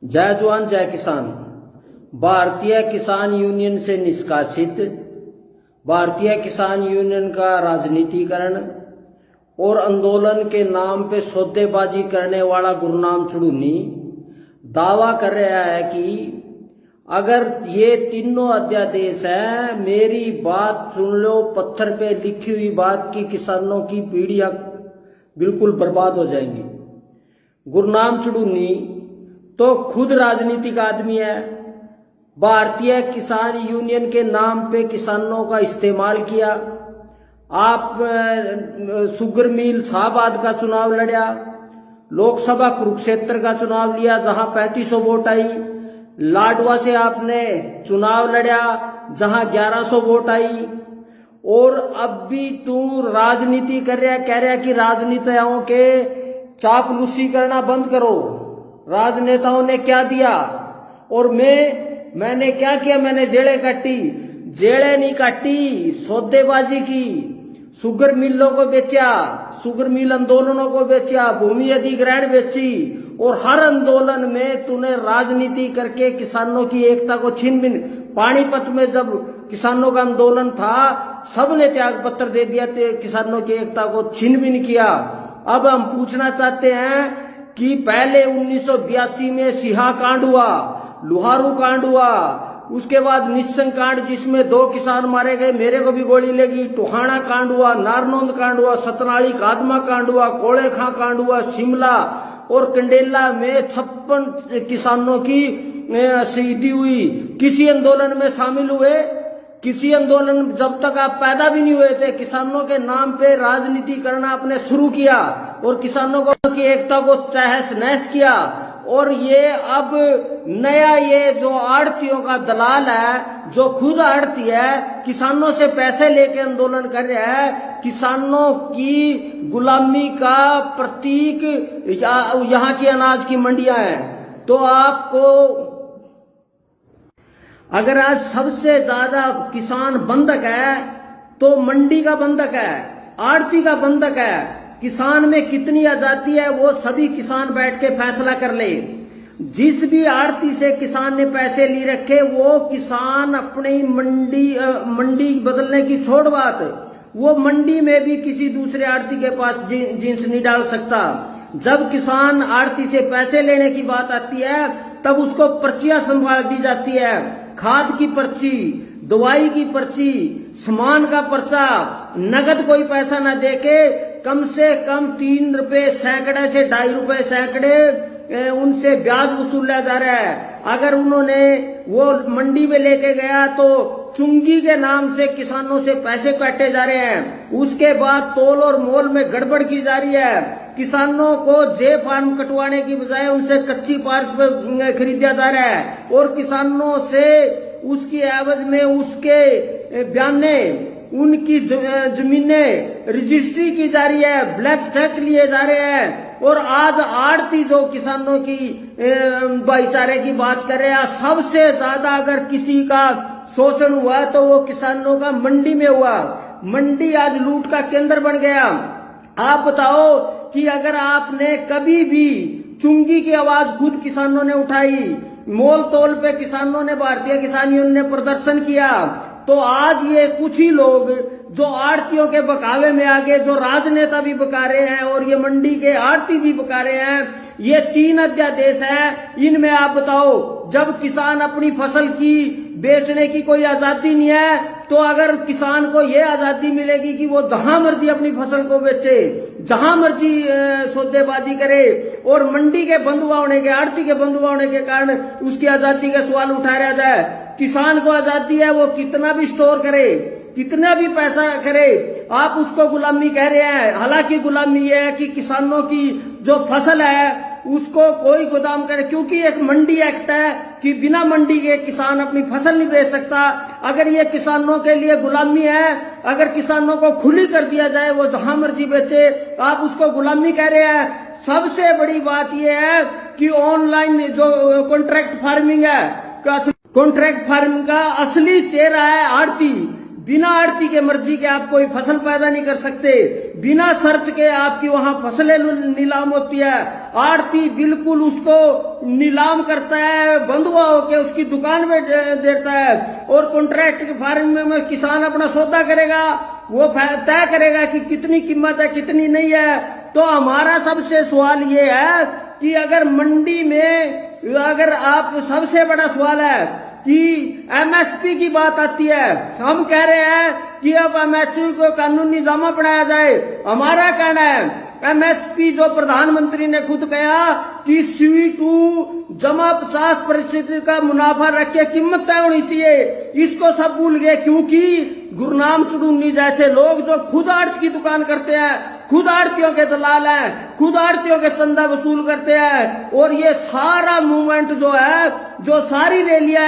जय जवान जय किसान। भारतीय किसान यूनियन से निष्कासित, भारतीय किसान यूनियन का राजनीतिकरण और आंदोलन के नाम पे सौदेबाजी करने वाला गुरनाम चुड़ूनी दावा कर रहा है कि अगर ये तीनों अध्यादेश है, मेरी बात सुन लो, पत्थर पे लिखी हुई बात की किसानों की पीढ़ियां बिल्कुल बर्बाद हो जाएंगी। गुरनाम चुड़ूनी तो खुद राजनीतिक आदमी है। भारतीय किसान यूनियन के नाम पे किसानों का इस्तेमाल किया। आप शुगर मिल शाहबाद का चुनाव लड़ा, लोकसभा कुरुक्षेत्र का चुनाव लिया जहां 3500 वोट आई, लाडवा से आपने चुनाव लड़ा जहां 1100 वोट आई, और अब भी तू राजनीति कर रहा, कह रहा कि राजनेताओं के चापलूसी करना बंद करो। राजनेताओं ने क्या दिया और मैंने क्या किया? मैंने जेड़े काटी? जेड़े नहीं काटी, सौदेबाजी की, शुगर मिलों को बेचा, शुगर मिल आंदोलनों को बेचा, भूमि अधिग्रहण बेची, और हर आंदोलन में तूने राजनीति करके किसानों की एकता को छीन बिन। पानीपत में जब किसानों का आंदोलन था, सबने त्याग पत्र दे दिया, किसानों की एकता को छीन बिन किया। अब हम पूछना चाहते हैं कि पहले 1982 में सिहा कांड हुआ, लुहारू कांड हुआ, उसके बाद निस्संग कांड जिसमें 2 किसान मारे गए, मेरे को भी गोली लगी, टोहाना कांड हुआ, नारनौंद कांड हुआ, सतनाली कादमा कांड हुआ, कोड़ेखा कांड हुआ, शिमला और कंडेला में 56 किसानों की शहीदी हुई। किसी आंदोलन में शामिल हुए? किसी आंदोलन, जब तक आप पैदा भी नहीं हुए थे, किसानों के नाम पे राजनीति करना आपने शुरू किया और किसानों की एकता को तहस नहस किया। और ये अब नया ये जो आड़तियों का दलाल है, जो खुद आड़ती है, किसानों से पैसे लेके आंदोलन कर रहा है, किसानों की गुलामी का प्रतीक यहाँ की अनाज की मंडियां हैं। तो आपको अगर आज सबसे ज्यादा किसान बंधक है तो मंडी का बंधक है, आड़ती का बंधक है। किसान में कितनी आजादी है वो सभी किसान बैठ के फैसला कर ले। जिस भी आड़ती से किसान ने पैसे ली रखे, वो किसान अपनी मंडी बदलने की छोड़ बात, वो मंडी में भी किसी दूसरे आड़ती के पास जींस नहीं डाल सकता। जब किसान आड़ती से पैसे लेने की बात आती है, तब उसको पर्चियां संभाल दी जाती है, खाद की पर्ची, दवाई की पर्ची, सामान का पर्चा, नगद कोई पैसा ना देके कम से कम 3 रुपए सैकड़े से 2.5 रुपए सैकड़े उनसे ब्याज वसूला जा रहा है। अगर उन्होंने वो मंडी में लेके गया तो चुंगी के नाम से किसानों से पैसे काटे जा रहे हैं। उसके बाद तोल और मोल में गड़बड़ की जा रही है। किसानों को जे फार्म कटवाने की बजाय उनसे कच्ची पार्क पे खरीदा जा रहा है, और किसानों से उसकी एवज में उसके बयाने, उनकी जमीनें रजिस्ट्री की जा रही है, ब्लैक चेक लिए जा रहे हैं। और आज आड़ती जो किसानों की भाईचारे की बात कर रहे हैं, सबसे ज्यादा अगर किसी का शोषण हुआ तो वो किसानों का मंडी में हुआ। मंडी आज लूट का केंद्र बन गया। आप बताओ कि अगर आपने कभी भी चुंगी की आवाज खुद किसानों ने उठाई, मोल तोल पे किसानों ने, भारतीय किसान यूनियन ने प्रदर्शन किया, तो आज ये कुछ ही लोग जो आड़तियों के बकावे में आगे, जो राजनेता भी बका रहे हैं और ये मंडी के आड़ती भी बका रहे हैं, ये 3 अध्यादेश हैं। इनमें आप बताओ, जब किसान अपनी फसल की बेचने की कोई आजादी नहीं है, तो अगर किसान को ये आजादी मिलेगी कि वो जहां मर्जी अपनी फसल को बेचे, जहां मर्जी सौदेबाजी करे, और मंडी के बंद होने के, आड़ती के बंद होने के कारण उसकी आजादी का सवाल उठाया जाए। किसान को आजादी है, वो कितना भी स्टोर करे, कितना भी पैसा करे, आप उसको गुलामी कह रहे हैं। हालांकि गुलामी ये है कि किसानों की जो फसल है उसको कोई गोदाम करे, क्योंकि एक मंडी एक्ट है कि बिना मंडी के किसान अपनी फसल नहीं बेच सकता। अगर ये किसानों के लिए गुलामी है, अगर किसानों को खुली कर दिया जाए, वो जहां मर्जी बेचे, आप उसको गुलामी कह रहे हैं। सबसे बड़ी बात यह है कि ऑनलाइन जो कॉन्ट्रैक्ट फार्मिंग है, कॉन्ट्रैक्ट फार्मिंग का असली चेहरा है आड़ती। बिना आड़ती के मर्जी के आप कोई फसल पैदा नहीं कर सकते, बिना शर्त के आपकी वहां फसलें नीलाम होती है। आड़ती बिल्कुल उसको नीलाम करता है, बंधुआ होके उसकी दुकान में देता है, और कॉन्ट्रैक्ट फार्मिंग में किसान अपना सौदा करेगा, वो तय करेगा कि कितनी कीमत है कितनी नहीं है। तो हमारा सबसे सवाल ये है कि अगर मंडी में, अगर आप, सबसे बड़ा सवाल है कि एमएसपी की बात आती है, हम कह रहे हैं कि अब एमएसपी को कानूनी जामा बनाया जाए। हमारा कहना है एमएसपी जो प्रधानमंत्री ने खुद कहा कि C2 जमा 50% का मुनाफा रख के कीमत तय होनी चाहिए, इसको सब भूल गए, क्योंकि गुरनाम चुड़ूनी जैसे लोग जो खुद आड़त की दुकान करते हैं, खुद आड़तियों के दलाल हैं, खुद आड़तियों के चंदा वसूल करते हैं, और ये सारा मूवमेंट जो है, जो सारी रैलियां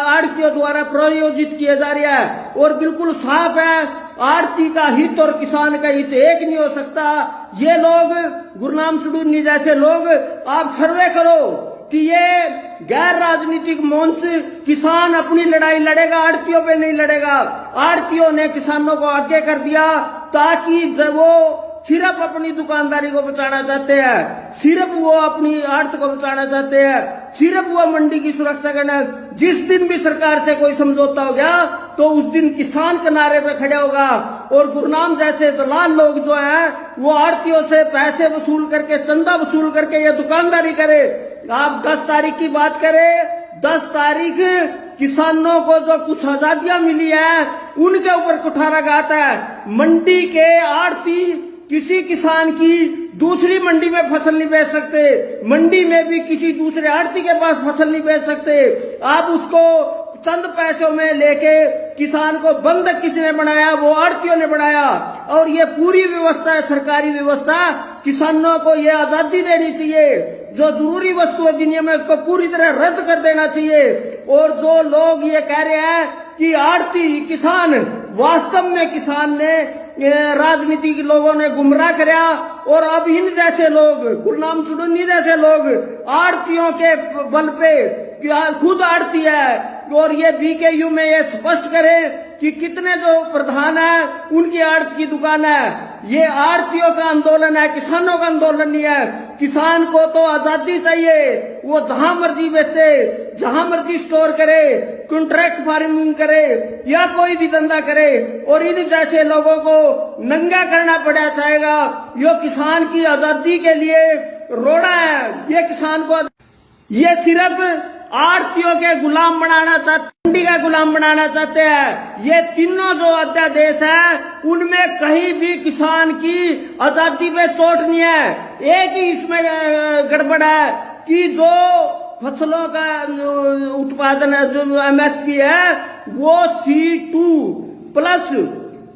आड़तियों द्वारा प्रायोजित किए जा रही है, और बिल्कुल साफ है आड़ती का हित और किसान का हित एक नहीं हो सकता। ये लोग, गुरनाम चुड़ूनी जैसे लोग, आप सर्वे करो कि ये गैर राजनीतिक मंच, किसान अपनी लड़ाई लड़ेगा, आड़तियों पे नहीं लड़ेगा। आड़तियों ने किसानों को आगे कर दिया ताकि जब वो सिर्फ अपनी दुकानदारी को बचाना चाहते हैं, सिर्फ वो अपनी आड़त को बचाना चाहते हैं, सिर्फ वो मंडी की सुरक्षा करना। जिस दिन भी सरकार से कोई समझौता हो गया तो उस दिन किसान किनारे पे खड़े होगा, और गुरनाम जैसे दलाल लोग जो हैं वो आड़तियों से पैसे वसूल करके, चंदा वसूल करके ये दुकानदारी करे। आप 10 तारीख की बात करें, 10 तारीख किसानों को जो कुछ आजादियां मिली है उनके ऊपर कुठाराघात है। मंडी के आड़ती किसी किसान की दूसरी मंडी में फसल नहीं बेच सकते, मंडी में भी किसी दूसरे आड़ती के पास फसल नहीं बेच सकते। आप उसको चंद पैसों में लेके किसान को बंधक किसने बनाया? वो आड़तियों ने बनाया। और ये पूरी व्यवस्था है, सरकारी व्यवस्था, किसानों को ये आजादी देनी चाहिए। जो जरूरी वस्तु अधिनियम है उसको पूरी तरह रद्द कर देना चाहिए। और जो लोग ये कह रहे हैं कि आड़ती किसान, वास्तव में किसान ने, राजनीतिक लोगों ने गुमराह कराया, और अब इन जैसे लोग, गुरनाम चुड़ूनी जैसे लोग आड़तियों के बल पे, खुद आड़ती है, और ये BKU में ये स्पष्ट करें कि कितने जो प्रधान है उनकी आड़त की दुकान है। ये आड़तियों का आंदोलन है, किसानों का आंदोलन नहीं है। किसान को तो आजादी चाहिए, वो जहां मर्जी बेचे, जहां मर्जी स्टोर करे, कॉन्ट्रैक्ट फार्मिंग करे या कोई भी धंधा करे, और इन जैसे लोगों को नंगा करना पड़ा चाहेगा। यो किसान की आजादी के लिए रोड़ा है, ये किसान को, ये सिर्फ आड़तियों के गुलाम बनाना चाहते, मंडी का गुलाम बनाना चाहते हैं। ये तीनों जो अध्यादेश है उनमें कहीं भी किसान की आजादी पे चोट नहीं है। एक ही इसमें गड़बड़ है कि जो फसलों का उत्पादन है, जो MSP है, वो C2 प्लस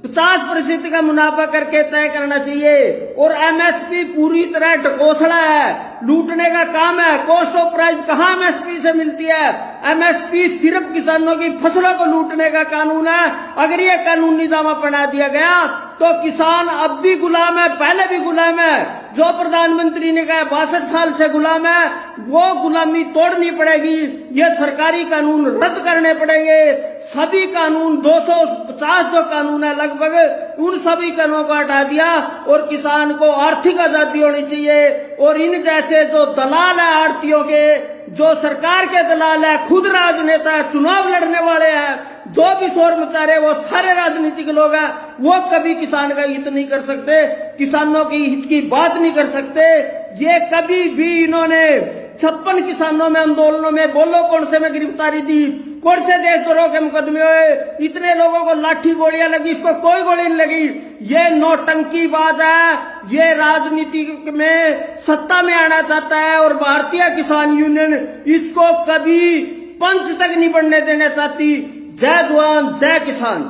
50% का मुनाफा करके तय करना चाहिए। और MSP पूरी तरह ढकोसला है, लूटने का काम है। कॉस्ट ऑफ प्राइस कहाँ MSP से मिलती है? MSP सिर्फ किसानों की फसलों को लूटने का कानून है। अगर ये कानून निजामा बना दिया गया तो किसान अब भी गुलाम है, पहले भी गुलाम है। जो प्रधानमंत्री ने कहा 62 साल से गुलाम है, वो गुलामी तोड़नी पड़ेगी। ये सरकारी कानून रद्द करने पड़ेंगे। सभी कानून, 250 जो कानून है लगभग, उन सभी कानूनों को हटा दिया, और किसान को आर्थिक आजादी होनी चाहिए। और इन जैसे जो दलाल है आड़तियों के, जो सरकार के दलाल है, खुद राजनेता, चुनाव लड़ने वाले हैं, जो भी शोर मचा रहे वो सारे राजनीतिक लोग हैं, वो कभी किसान का हित नहीं कर सकते, किसानों की हित की बात नहीं कर सकते। ये कभी भी इन्होंने 56 किसानों में आंदोलनों में, बोलो कौन से में गिरफ्तारी दी, कौन से देशद्रोह के मुकदमे हुए, इतने लोगों को लाठी गोलियां लगी, इसको कोई गोली नहीं लगी। ये नौटंकीबाज है, ये राजनीति में सत्ता में आना चाहता है, और भारतीय किसान यूनियन इसको कभी पंच तक नहीं बढ़ने देना चाहती। जय जवान जय किसान।